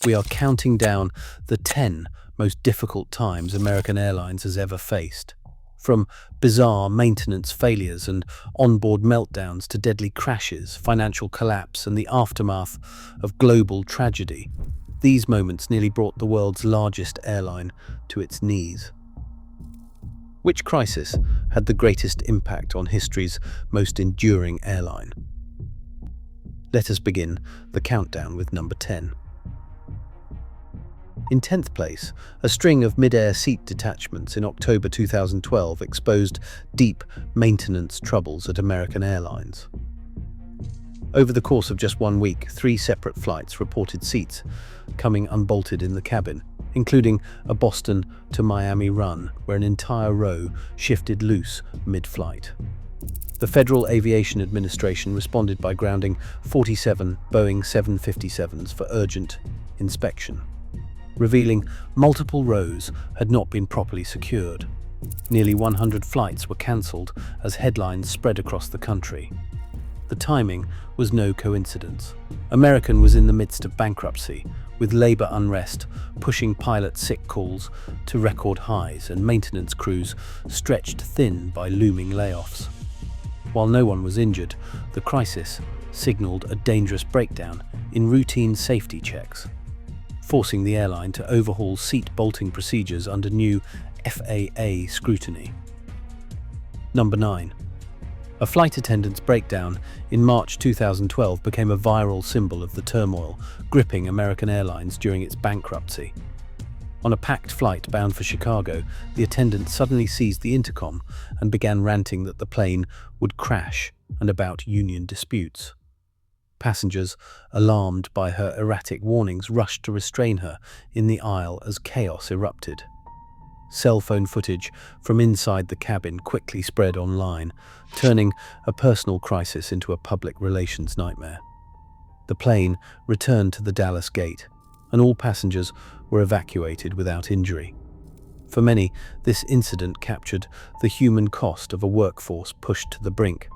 We are counting down the 10 most difficult times American Airlines has ever faced. From bizarre maintenance failures and onboard meltdowns to deadly crashes, financial collapse, and the aftermath of global tragedy, these moments nearly brought the world's largest airline to its knees. Which crisis had the greatest impact on history's most enduring airline? Let us begin the countdown with number 10. In 10th place, a string of mid-air seat detachments in October 2012 exposed deep maintenance troubles at American Airlines. Over the course of just 1 week, 3 separate flights reported seats coming unbolted in the cabin, including a Boston to Miami run where an entire row shifted loose mid-flight. The Federal Aviation Administration responded by grounding 47 Boeing 757s for urgent inspection, revealing multiple rows had not been properly secured. Nearly 100 flights were cancelled as headlines spread across the country. The timing was no coincidence. American was in the midst of bankruptcy, with labor unrest pushing pilot sick calls to record highs and maintenance crews stretched thin by looming layoffs. While no one was injured, the crisis signaled a dangerous breakdown in routine safety checks, forcing the airline to overhaul seat bolting procedures under new FAA scrutiny. Number 9. A flight attendant's breakdown in March 2012 became a viral symbol of the turmoil gripping American Airlines during its bankruptcy. On a packed flight bound for Chicago, the attendant suddenly seized the intercom and began ranting that the plane would crash and about union disputes. Passengers, alarmed by her erratic warnings, rushed to restrain her in the aisle as chaos erupted. Cell phone footage from inside the cabin quickly spread online, turning a personal crisis into a public relations nightmare. The plane returned to the Dallas gate, and all passengers were evacuated without injury. For many, this incident captured the human cost of a workforce pushed to the brink.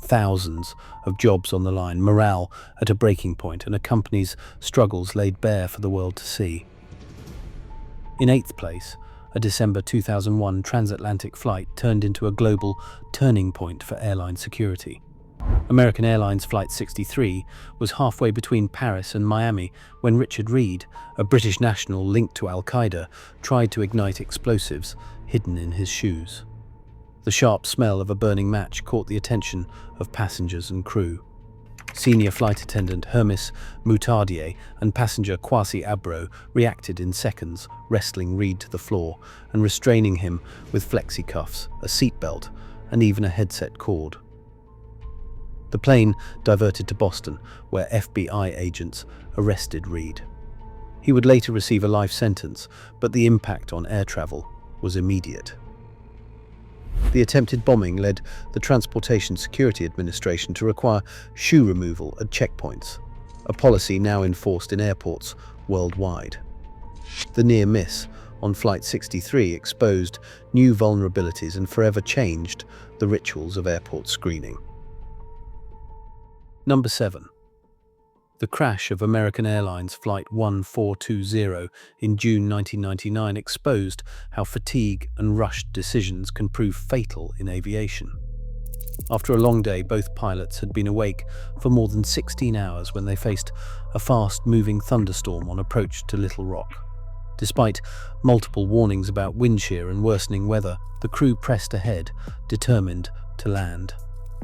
Thousands of jobs on the line, morale at a breaking point, and a company's struggles laid bare for the world to see. In 8th place, a December 2001 transatlantic flight turned into a global turning point for airline security. American Airlines Flight 63 was halfway between Paris and Miami when Richard Reed, a British national linked to Al-Qaeda, tried to ignite explosives hidden in his shoes. The sharp smell of a burning match caught the attention of passengers and crew. Senior flight attendant Hermes Moutardier and passenger Kwasi Abro reacted in seconds, wrestling Reed to the floor and restraining him with flexi cuffs, a seatbelt, and even a headset cord. The plane diverted to Boston, where FBI agents arrested Reed. He would later receive a life sentence, but the impact on air travel was immediate. The attempted bombing led the Transportation Security Administration to require shoe removal at checkpoints, a policy now enforced in airports worldwide. The near miss on Flight 63 exposed new vulnerabilities and forever changed the rituals of airport screening. Number 7. The crash of American Airlines Flight 1420 in June 1999 exposed how fatigue and rushed decisions can prove fatal in aviation. After a long day, both pilots had been awake for more than 16 hours when they faced a fast-moving thunderstorm on approach to Little Rock. Despite multiple warnings about wind shear and worsening weather, the crew pressed ahead, determined to land.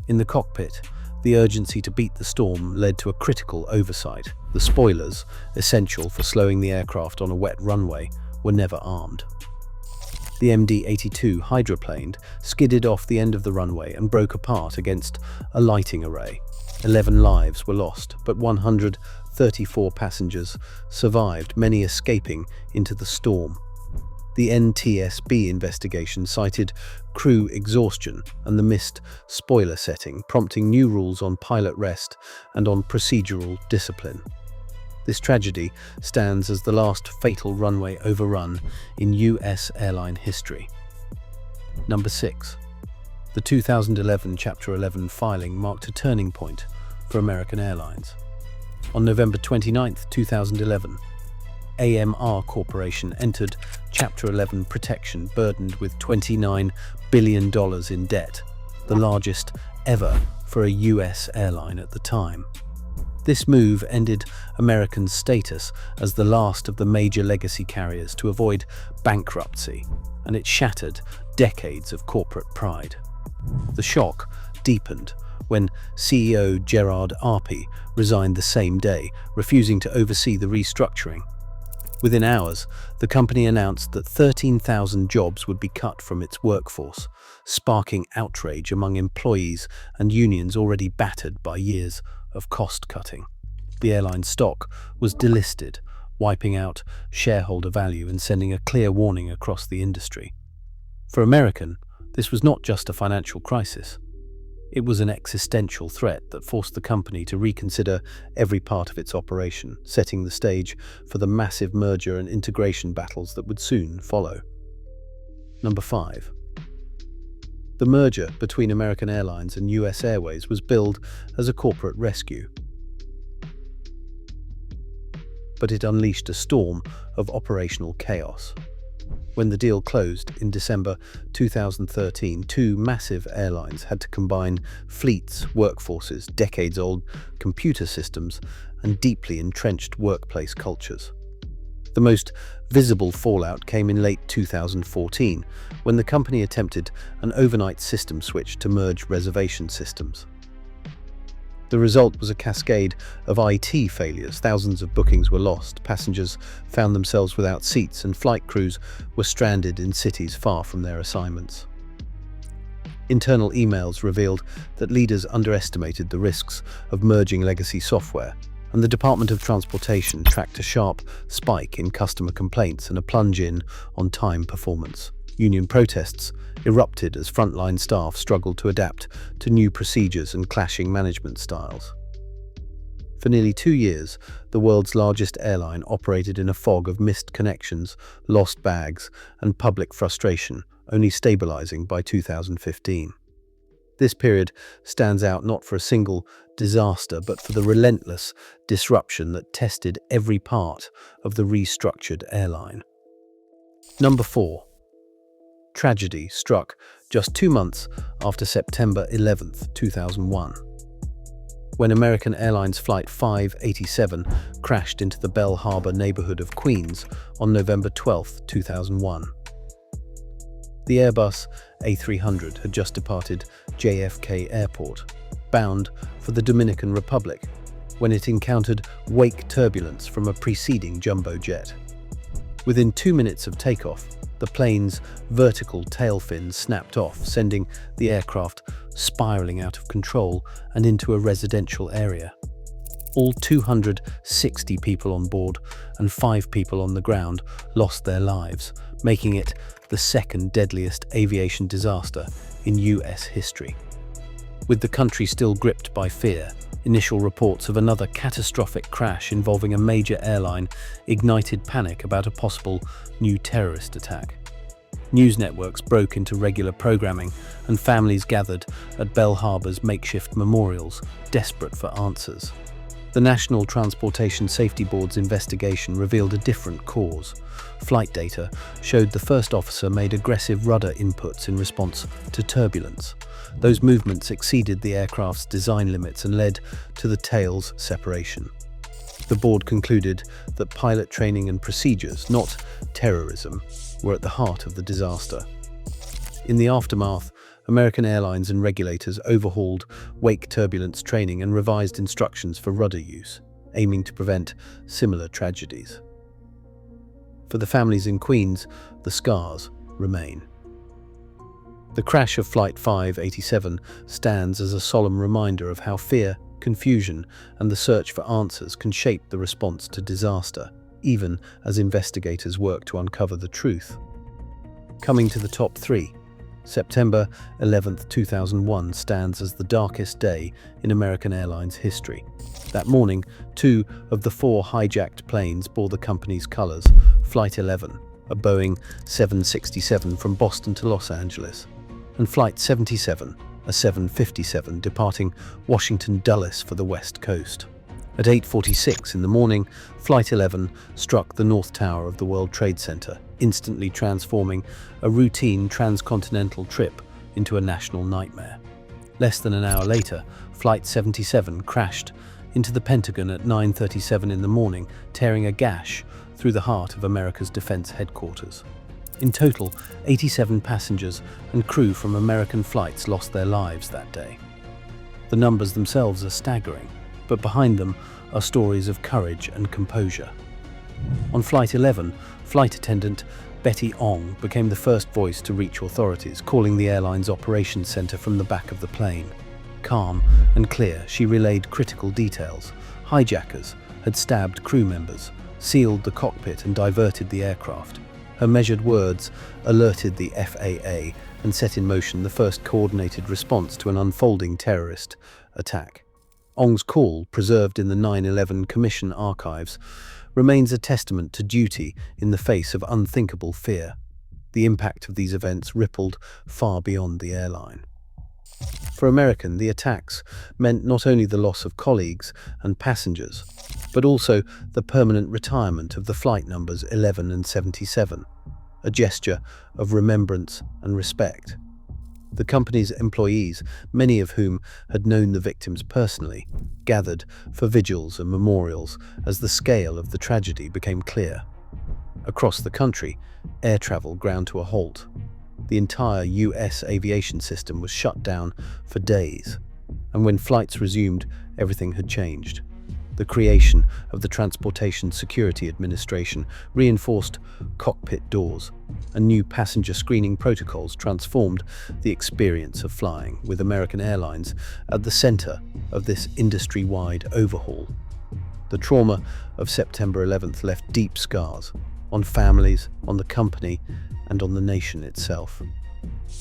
In the cockpit, the urgency to beat the storm led to a critical oversight. The spoilers, essential for slowing the aircraft on a wet runway, were never armed. The MD-82 hydroplane skidded off the end of the runway and broke apart against a lighting array. 11 lives were lost, but 134 passengers survived, many escaping into the storm. The NTSB investigation cited crew exhaustion and the missed spoiler setting, prompting new rules on pilot rest and on procedural discipline. This tragedy stands as the last fatal runway overrun in US airline history. Number 6. The 2011 Chapter 11 filing marked a turning point for American Airlines. On November 29, 2011, AMR Corporation entered Chapter 11 protection burdened with $29 billion in debt, the largest ever for a US airline at the time. This move ended American's status as the last of the major legacy carriers to avoid bankruptcy, and it shattered decades of corporate pride. The shock deepened when CEO Gerard Arpey resigned the same day, refusing to oversee the restructuring. Within hours, the company announced that 13,000 jobs would be cut from its workforce, sparking outrage among employees and unions already battered by years of cost-cutting. The airline stock was delisted, wiping out shareholder value and sending a clear warning across the industry. For American, this was not just a financial crisis. It was an existential threat that forced the company to reconsider every part of its operation, setting the stage for the massive merger and integration battles that would soon follow. Number 5. The merger between American Airlines and US Airways was billed as a corporate rescue, but it unleashed a storm of operational chaos. When the deal closed in December 2013, two massive airlines had to combine fleets, workforces, decades-old computer systems, and deeply entrenched workplace cultures. The most visible fallout came in late 2014, when the company attempted an overnight system switch to merge reservation systems. The result was a cascade of IT failures. Thousands of bookings were lost, passengers found themselves without seats, and flight crews were stranded in cities far from their assignments. Internal emails revealed that leaders underestimated the risks of merging legacy software, and the Department of Transportation tracked a sharp spike in customer complaints and a plunge in on-time performance. Union protests erupted as frontline staff struggled to adapt to new procedures and clashing management styles. For nearly 2 years, the world's largest airline operated in a fog of missed connections, lost bags, and public frustration, only stabilizing by 2015. This period stands out not for a single disaster, but for the relentless disruption that tested every part of the restructured airline. Number 4. Tragedy struck just 2 months after September 11, 2001, when American Airlines Flight 587 crashed into the Bell Harbor neighborhood of Queens on November 12, 2001. The Airbus A300 had just departed JFK Airport, bound for the Dominican Republic, when it encountered wake turbulence from a preceding jumbo jet. Within 2 minutes of takeoff, the plane's vertical tail fin snapped off, sending the aircraft spiraling out of control and into a residential area. All 260 people on board and 5 people on the ground lost their lives, making it the second deadliest aviation disaster in US history. With the country still gripped by fear, initial reports of another catastrophic crash involving a major airline ignited panic about a possible new terrorist attack. News networks broke into regular programming, and families gathered at Bell Harbor's makeshift memorials, desperate for answers. The National Transportation Safety Board's investigation revealed a different cause. Flight data showed the first officer made aggressive rudder inputs in response to turbulence. Those movements exceeded the aircraft's design limits and led to the tail's separation. The board concluded that pilot training and procedures, not terrorism, were at the heart of the disaster. In the aftermath, American Airlines and regulators overhauled wake turbulence training and revised instructions for rudder use, aiming to prevent similar tragedies. For the families in Queens, the scars remain. The crash of Flight 587 stands as a solemn reminder of how fear, confusion, and the search for answers can shape the response to disaster, even as investigators work to uncover the truth. Coming to the top 3, September 11, 2001 stands as the darkest day in American Airlines history. That morning, 2 of the 4 hijacked planes bore the company's colors: Flight 11, a Boeing 767 from Boston to Los Angeles, and Flight 77, a 757 departing Washington Dulles for the West Coast. At 8:46 in the morning, Flight 11 struck the North Tower of the World Trade Center, instantly transforming a routine transcontinental trip into a national nightmare. Less than an hour later, Flight 77 crashed into the Pentagon at 9:37 in the morning, tearing a gash through the heart of America's defense headquarters. In total, 87 passengers and crew from American flights lost their lives that day. The numbers themselves are staggering, but behind them are stories of courage and composure. On Flight 11, flight attendant Betty Ong became the first voice to reach authorities, calling the airline's operations center from the back of the plane. Calm and clear, she relayed critical details. Hijackers had stabbed crew members, sealed the cockpit and diverted the aircraft. Her measured words alerted the FAA and set in motion the first coordinated response to an unfolding terrorist attack. Ong's call, preserved in the 9/11 Commission archives, remains a testament to duty in the face of unthinkable fear. The impact of these events rippled far beyond the airline. For American, the attacks meant not only the loss of colleagues and passengers, but also the permanent retirement of the flight numbers 11 and 77, a gesture of remembrance and respect. The company's employees, many of whom had known the victims personally, gathered for vigils and memorials as the scale of the tragedy became clear. Across the country, air travel ground to a halt. The entire US aviation system was shut down for days, and when flights resumed, everything had changed. The creation of the Transportation Security Administration reinforced cockpit doors, and new passenger screening protocols transformed the experience of flying, with American Airlines at the center of this industry-wide overhaul. The trauma of September 11th left deep scars on families, on the company, and on the nation itself.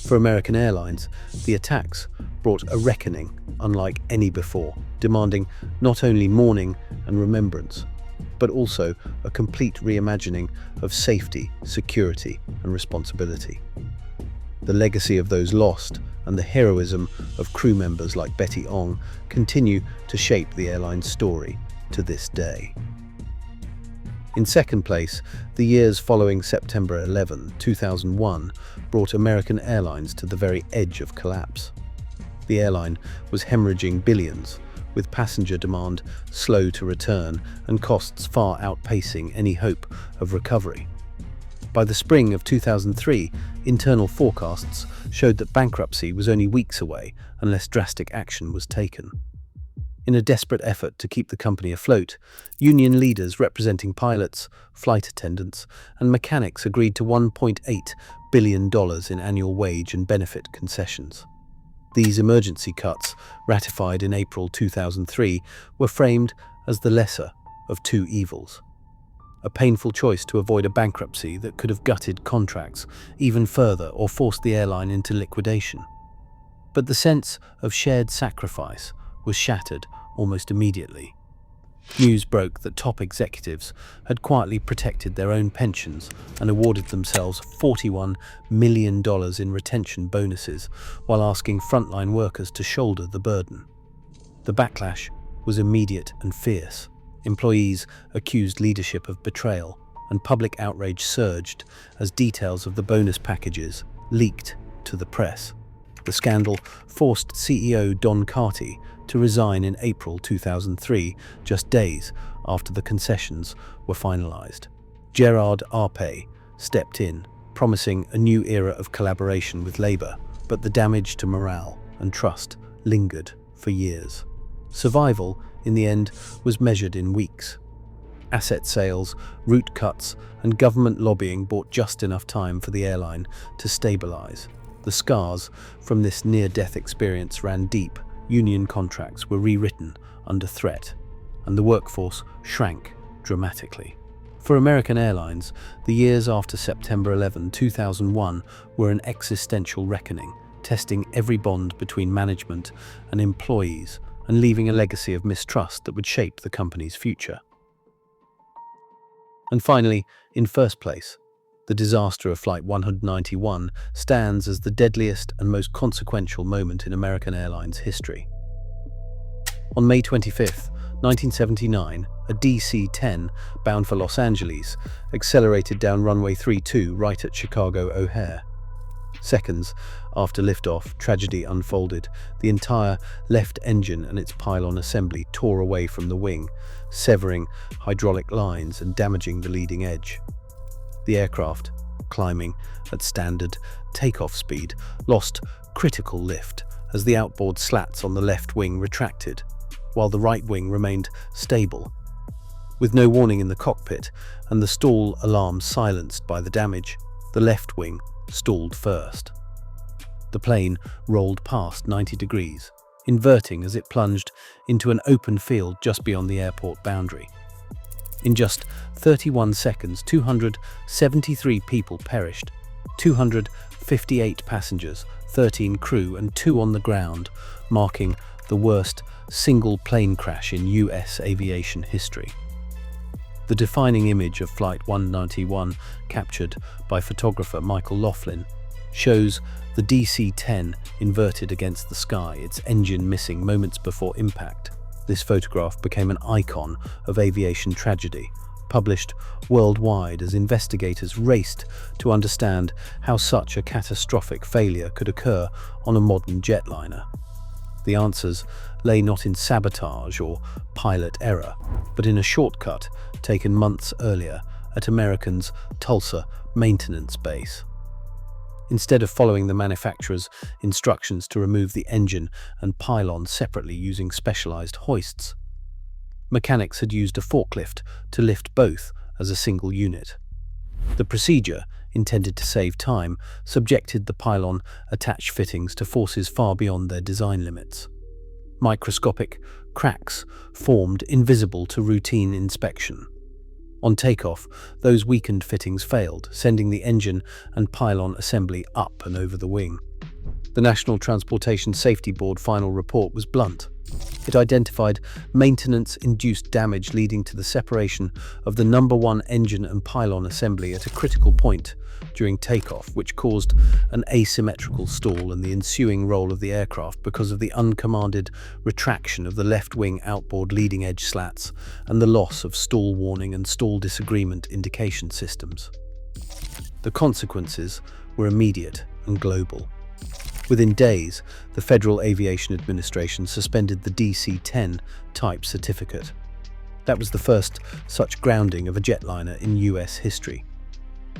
For American Airlines, the attacks brought a reckoning unlike any before, demanding not only mourning and remembrance, but also a complete reimagining of safety, security, and responsibility. The legacy of those lost and the heroism of crew members like Betty Ong continue to shape the airline's story to this day. In second place, the years following September 11, 2001, brought American Airlines to the very edge of collapse. The airline was hemorrhaging billions, with passenger demand slow to return and costs far outpacing any hope of recovery. By the spring of 2003, internal forecasts showed that bankruptcy was only weeks away unless drastic action was taken. In a desperate effort to keep the company afloat, union leaders representing pilots, flight attendants, and mechanics agreed to $1.8 billion in annual wage and benefit concessions. These emergency cuts, ratified in April 2003, were framed as the lesser of two evils. A painful choice to avoid a bankruptcy that could have gutted contracts even further or forced the airline into liquidation. But the sense of shared sacrifice was shattered almost immediately. News broke that top executives had quietly protected their own pensions and awarded themselves $41 million in retention bonuses while asking frontline workers to shoulder the burden. The backlash was immediate and fierce. Employees accused leadership of betrayal, and public outrage surged as details of the bonus packages leaked to the press. The scandal forced CEO Don Carty to resign in April 2003, just days after the concessions were finalized. Gerard Arpey stepped in, promising a new era of collaboration with Labour, but the damage to morale and trust lingered for years. Survival, in the end, was measured in weeks. Asset sales, route cuts, and government lobbying bought just enough time for the airline to stabilize. The scars from this near-death experience ran deep. Union contracts were rewritten under threat, and the workforce shrank dramatically. For American Airlines, the years after September 11, 2001 were an existential reckoning, testing every bond between management and employees and leaving a legacy of mistrust that would shape the company's future. And finally, in first place, the disaster of Flight 191 stands as the deadliest and most consequential moment in American Airlines history. On May 25, 1979, a DC-10 bound for Los Angeles accelerated down runway 32 right at Chicago O'Hare. Seconds after liftoff, tragedy unfolded. The entire left engine and its pylon assembly tore away from the wing, severing hydraulic lines and damaging the leading edge. The aircraft, climbing at standard takeoff speed, lost critical lift as the outboard slats on the left wing retracted, while the right wing remained stable. With no warning in the cockpit and the stall alarm silenced by the damage, the left wing stalled first. The plane rolled past 90 degrees, inverting as it plunged into an open field just beyond the airport boundary. In just 31 seconds, 273 people perished, 258 passengers, 13 crew and 2 on the ground, marking the worst single plane crash in US aviation history. The defining image of Flight 191, captured by photographer Michael Laughlin, shows the DC-10 inverted against the sky, its engine missing moments before impact. This photograph became an icon of aviation tragedy, published worldwide as investigators raced to understand how such a catastrophic failure could occur on a modern jetliner. The answers lay not in sabotage or pilot error, but in a shortcut taken months earlier at American's Tulsa maintenance base. Instead of following the manufacturer's instructions to remove the engine and pylon separately using specialized hoists, mechanics had used a forklift to lift both as a single unit. The procedure, intended to save time, subjected the pylon attached fittings to forces far beyond their design limits. Microscopic cracks formed invisible to routine inspection. On takeoff, those weakened fittings failed, sending the engine and pylon assembly up and over the wing. The National Transportation Safety Board final report was blunt. It identified maintenance-induced damage leading to the separation of the number one engine and pylon assembly at a critical point during takeoff, which caused an asymmetrical stall and the ensuing roll of the aircraft because of the uncommanded retraction of the left wing outboard leading edge slats and the loss of stall warning and stall disagreement indication systems. The consequences were immediate and global. Within days, the Federal Aviation Administration suspended the DC-10 type certificate. That was the first such grounding of a jetliner in US history.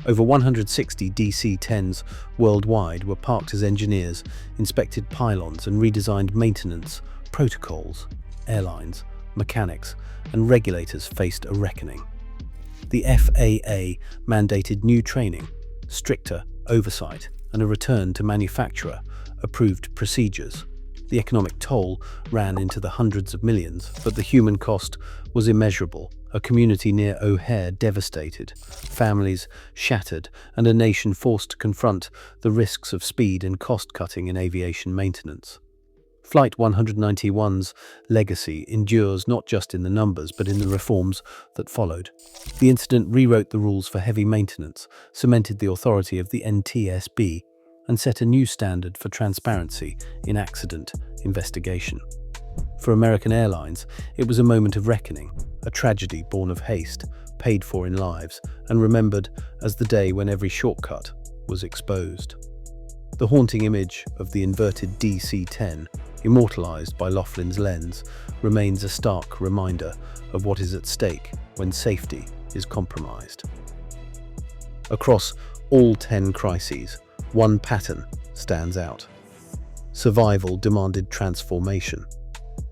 Over 160 DC-10s worldwide were parked as engineers, inspected pylons and redesigned maintenance protocols. Airlines, mechanics and regulators faced a reckoning. The FAA mandated new training, stricter oversight and a return to manufacturer-approved procedures. The economic toll ran into the hundreds of millions, but the human cost was immeasurable. A community near O'Hare devastated, families shattered, and a nation forced to confront the risks of speed and cost-cutting in aviation maintenance. Flight 191's legacy endures not just in the numbers, but in the reforms that followed. The incident rewrote the rules for heavy maintenance, cemented the authority of the NTSB, and set a new standard for transparency in accident investigation. For American Airlines, it was a moment of reckoning, a tragedy born of haste, paid for in lives, and remembered as the day when every shortcut was exposed. The haunting image of the inverted DC-10, immortalized by Laughlin's lens, remains a stark reminder of what is at stake when safety is compromised. Across all 10 crises, one pattern stands out. Survival demanded transformation.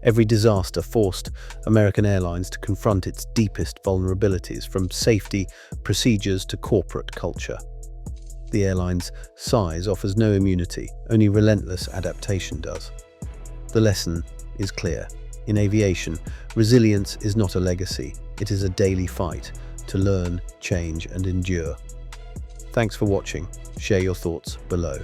Every disaster forced American Airlines to confront its deepest vulnerabilities, from safety procedures to corporate culture. The airline's size offers no immunity, only relentless adaptation does. The lesson is clear. In aviation, resilience is not a legacy, it is a daily fight to learn, change, and endure. Thanks for watching. Share your thoughts below.